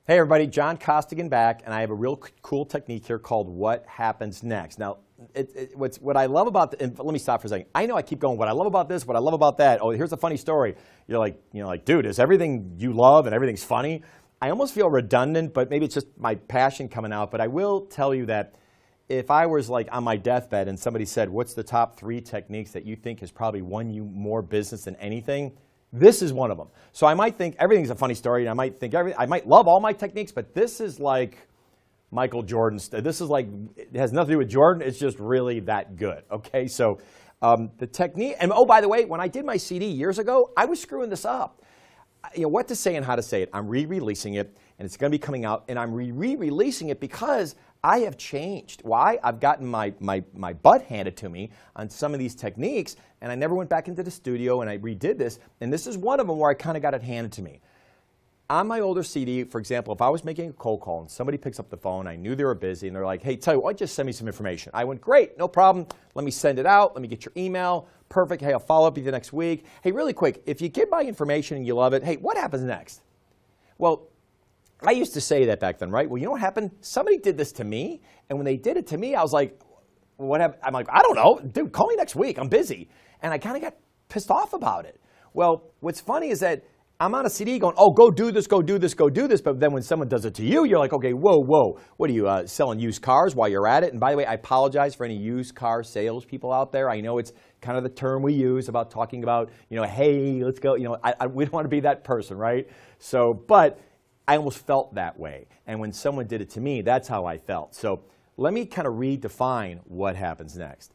Hey everybody, John Costigan back, and I have a real cool technique here called what happens next. Now, what I love about, and let me stop for a second. I know I keep going, what I love about this, what I love about that. Oh, here's a funny story. You're like, dude, is everything you love and everything's funny? I almost feel redundant, but maybe it's just my passion coming out. But I will tell you that if I was like on my deathbed and somebody said, what's the top 3 techniques that you think has probably won you more business than anything? This is one of them. So I might think everything's a funny story, and I might love all my techniques, but this is like Michael Jordan's. This is like, it has nothing to do with Jordan. It's just really that good. Okay, so the technique, and oh, by the way, when I did my CD years ago, I was screwing this up. You know, what to say and how to say it. I'm re-releasing it, and it's going to be coming out, and I'm re-releasing it because I have changed. Why? I've gotten my butt handed to me on some of these techniques, and I never went back into the studio, and I redid this, and this is one of them where I kind of got it handed to me. On my older CD, for example, if I was making a cold call and somebody picks up the phone, I knew they were busy, and they're like, hey, tell you what, just send me some information. I went, great, no problem. Let me send it out. Let me get your email. Perfect. Hey, I'll follow up with you next week. Hey, really quick, if you get my information and you love it, hey, what happens next? Well, I used to say that back then, right? Well, you know what happened? Somebody did this to me, and when they did it to me, I was like, what happened? I'm like, I don't know. Dude, call me next week. I'm busy. And I kind of got pissed off about it. Well, what's funny is that I'm on a CD going, oh, go do this, go do this, go do this. But then when someone does it to you, you're like, okay, whoa, whoa. What are you, selling used cars while you're at it? And by the way, I apologize for any used car salespeople out there. I know it's kind of the term we use about talking about, you know, hey, let's go. You know, we don't want to be that person, right? So, but I almost felt that way. And when someone did it to me, that's how I felt. So let me kind of redefine what happens next.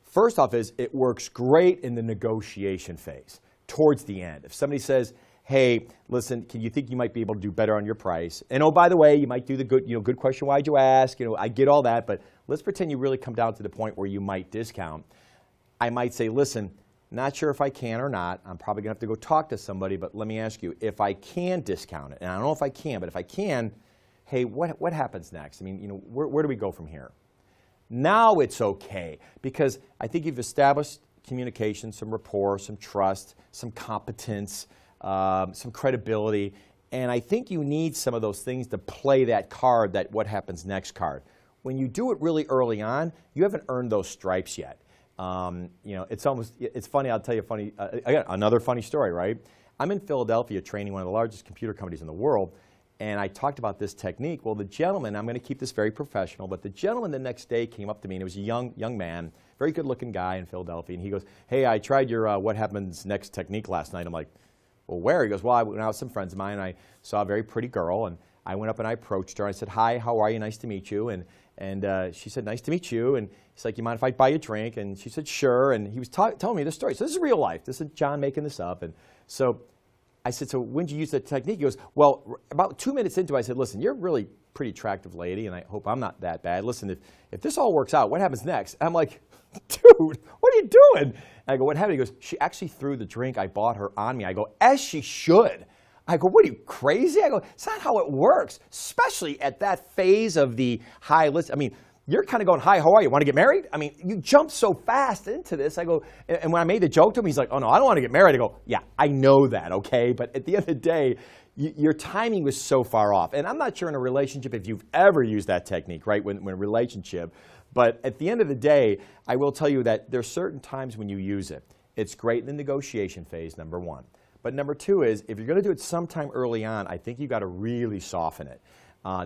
First off is it works great in the negotiation phase, towards the end. If somebody says, hey, listen, can you think you might be able to do better on your price? And oh, by the way, you might do the good question, why'd you ask? You know, I get all that, but let's pretend you really come down to the point where you might discount. I might say, listen, not sure if I can or not. I'm probably going to have to go talk to somebody, but let me ask you, if I can discount it, and I don't know if I can, but if I can, hey, what happens next? I mean, you know, where do we go from here? Now it's okay, because I think you've established communication, some rapport, some trust, some competence, some credibility, and I think you need some of those things to play that card, that what happens next card. When you do it really early on, you haven't earned those stripes yet. You know, it's funny, I'll tell you a funny, again, another funny story, right? I'm in Philadelphia training one of the largest computer companies in the world, and I talked about this technique. Well, the gentleman, I'm going to keep this very professional, but the gentleman the next day came up to me, and it was a young man, very good-looking guy in Philadelphia, and he goes, hey, I tried your what happens next technique last night. I'm like, well, where? He goes, well, I went out with some friends of mine, and I saw a very pretty girl, and I went up and I approached her. I said, hi, how are you? Nice to meet you. And she said, nice to meet you. And he's like, you mind if I buy you a drink? And she said, sure. And he was telling me this story. So this is real life. This is John making this up. And so I said, so when did you use that technique? He goes, well, about 2 minutes into it, I said, listen, you're a really pretty attractive lady, and I hope I'm not that bad. Listen, if this all works out, what happens next? And I'm like, dude, what are you doing? And I go, what happened? He goes, she actually threw the drink I bought her on me. I go, as she should. I go, what are you, crazy? I go, it's not how it works, especially at that phase of the high list. I mean, you're kind of going, hi, how are you? Want to get married? I mean, you jump so fast into this. I go, and when I made the joke to him, he's like, oh, no, I don't want to get married. I go, yeah, I know that, okay? But at the end of the day, your timing was so far off. And I'm not sure in a relationship if you've ever used that technique, right, when a relationship. But at the end of the day, I will tell you that there's certain times when you use it. It's great in the negotiation phase, number one. But number two is, if you're going to do it sometime early on, I think you've got to really soften it.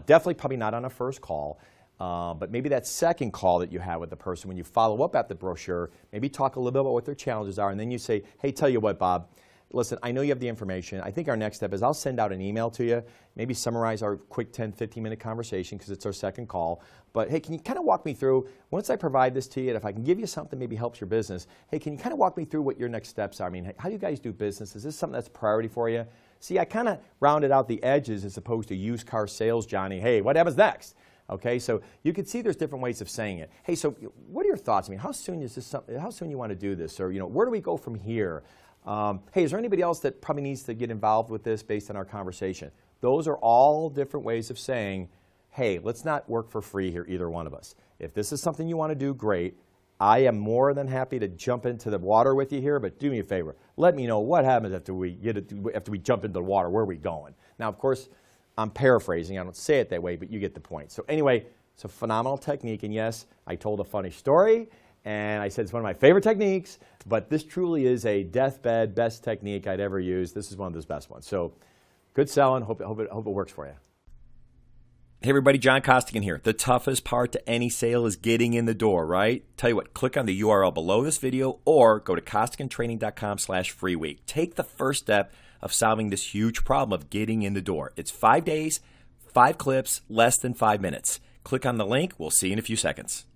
Definitely probably not on a first call, but maybe that second call that you have with the person, when you follow up at the brochure, maybe talk a little bit about what their challenges are, and then you say, hey, tell you what, Bob, listen, I know you have the information. I think our next step is I'll send out an email to you, maybe summarize our quick 10, 15-minute conversation because it's our second call. But, hey, can you kind of walk me through, once I provide this to you, and if I can give you something maybe helps your business, hey, can you kind of walk me through what your next steps are? I mean, how do you guys do business? Is this something that's a priority for you? See, I kind of rounded out the edges as opposed to used car sales, Johnny. Hey, what happens next? Okay, so you can see there's different ways of saying it. Hey, so what are your thoughts? I mean, how soon is this? How soon you want to do this? Or, you know, where do we go from here? Hey, is there anybody else that probably needs to get involved with this based on our conversation? Those are all different ways of saying, hey, let's not work for free here, either one of us. If this is something you want to do, great. I am more than happy to jump into the water with you here, but do me a favor. Let me know what happens after we jump into the water. Where are we going? Now, of course, I'm paraphrasing. I don't say it that way, but you get the point. So anyway, it's a phenomenal technique. And yes, I told a funny story, and I said it's one of my favorite techniques, but this truly is a deathbed best technique I'd ever used. This is one of those best ones. So good selling. Hope it works for you. Hey everybody, John Costigan here. The toughest part to any sale is getting in the door, right? Tell you what, click on the URL below this video or go to costigantraining.com/free week. Take the first step of solving this huge problem of getting in the door. It's 5 days, 5 clips, less than 5 minutes. Click on the link. We'll see you in a few seconds.